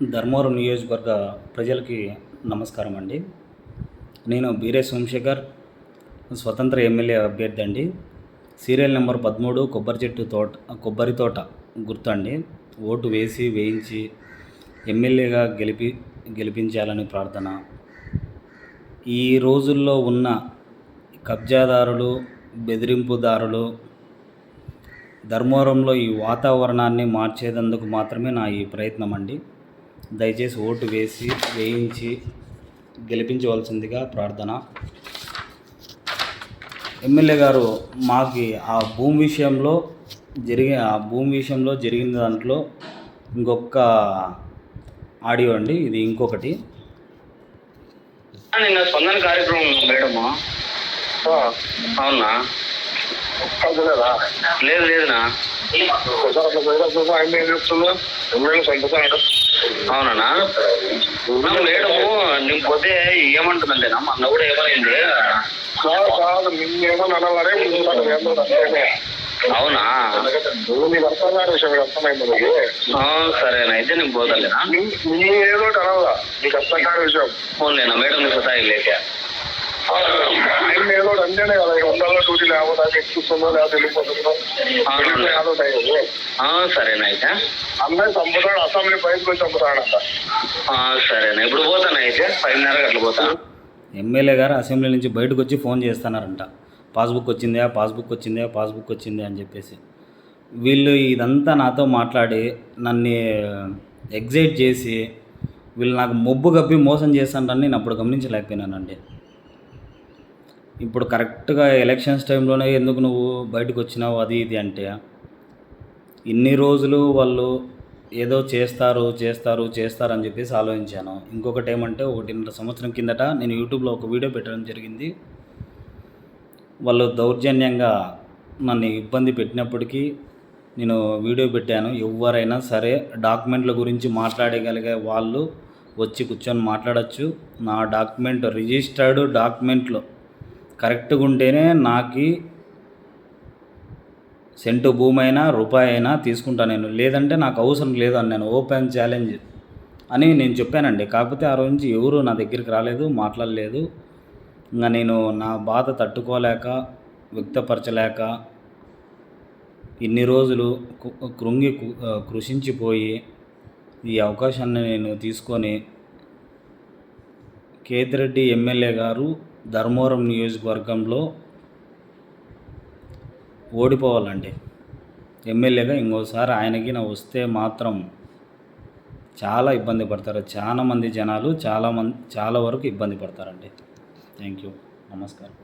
ధర్మవరం నియోజకవర్గ ప్రజలకి నమస్కారం అండి. నేను బీరే సోమశేఖర్, స్వతంత్ర ఎమ్మెల్యే అభ్యర్థి అండి. సీరియల్ నెంబర్ 13 కొబ్బరి తోట గుర్తు అండి. ఓటు వేయించి ఎమ్మెల్యేగా గెలిపించాలని ప్రార్థన. ఈ రోజుల్లో ఉన్న కబ్జాదారులు, బెదిరింపుదారులు ధర్మవరంలో ఈ వాతావరణాన్ని మార్చేందుకు మాత్రమే నా ఈ ప్రయత్నం అండి. దయచేసి ఓటు వేయించి గెలిపించవలసిందిగా ప్రార్థన. ఎమ్మెల్యే గారు మాకు ఆ భూమి విషయంలో జరిగిన దాంట్లో ఇంకొక ఆడియో అండి, ఇది ఇంకొకటి. నిన్న స్పందన కార్యక్రమం మేడము. అవునా? లేదు లేదునా. అవునా మేడము, నేను పోతే ఏమంటుందండి అన్న కూడా ఏమైంది? అవునా? సరేనా, అయితే నేను పోతాలేనా? ఫోన్లేనా మేడం? నీకు సతాయి లేక సరేనా? అయితే అసెంబ్లీ బయటకు చంపుతాడంట. సరేనా, ఇప్పుడు పోతాను. అయితే 5:30 అట్లా పోతా. ఎమ్మెల్యే గారు అసెంబ్లీ నుంచి బయటకు వచ్చి ఫోన్ చేస్తున్నారంట. పాస్బుక్ వచ్చిందే అని చెప్పేసి. వీళ్ళు ఇదంతా నాతో మాట్లాడి నన్ను ఎగ్జైట్ చేసి వీళ్ళు నాకు మొబ్బు కప్పి మోసం చేస్తానని నేను అప్పుడు గమనించలేకపోయినానండి. ఇప్పుడు కరెక్ట్గా ఎలక్షన్స్ టైంలోనే ఎందుకు నువ్వు బయటకు వచ్చినావు అది ఇది అంటే, ఇన్ని రోజులు వాళ్ళు ఏదో చేస్తారు అని చెప్పేసి ఆలోచించాను. ఇంకొకటి ఏమంటే, 1.5 సంవత్సరం కిందట నేను యూట్యూబ్లో ఒక వీడియో పెట్టడం జరిగింది. వాళ్ళు దౌర్జన్యంగా నన్ను ఇబ్బంది పెట్టినప్పటికీ నేను వీడియో పెట్టాను. ఎవరైనా సరే డాక్యుమెంట్ల గురించి మాట్లాడగలిగే వాళ్ళు వచ్చి కూర్చొని మాట్లాడచ్చు. నా రిజిస్టర్డ్ డాక్యుమెంట్లు కరెక్ట్గా ఉంటేనే నాకు సెంటు భూమి అయినా రూపాయి అయినా తీసుకుంటాను నేను. లేదంటే నాకు అవసరం లేదు అని నేను ఓపెన్ ఛాలెంజ్ అని నేను చెప్పానండి. కాకపోతే ఆ రోజు నుంచి ఎవరు నా దగ్గరికి రాలేదు, మాట్లాడలేదు. ఇంకా నేను నా బాధ తట్టుకోలేక, వ్యక్తపరచలేక ఇన్ని రోజులు కృషించిపోయి ఈ అవకాశాన్ని నేను తీసుకొని, కేతిరెడ్డి ఎమ్మెల్యే గారు ధర్మవరం నియోజకవర్గంలో ఓడిపోవాలండి. ఎమ్మెల్యేగా ఇంకోసారి ఆయనకి నా వస్తే మాత్రం చాలా ఇబ్బంది పడతారు. చాలా మంది జనాలు చాలా వరకు ఇబ్బంది పడతారండి. Thank you. నమస్కారం.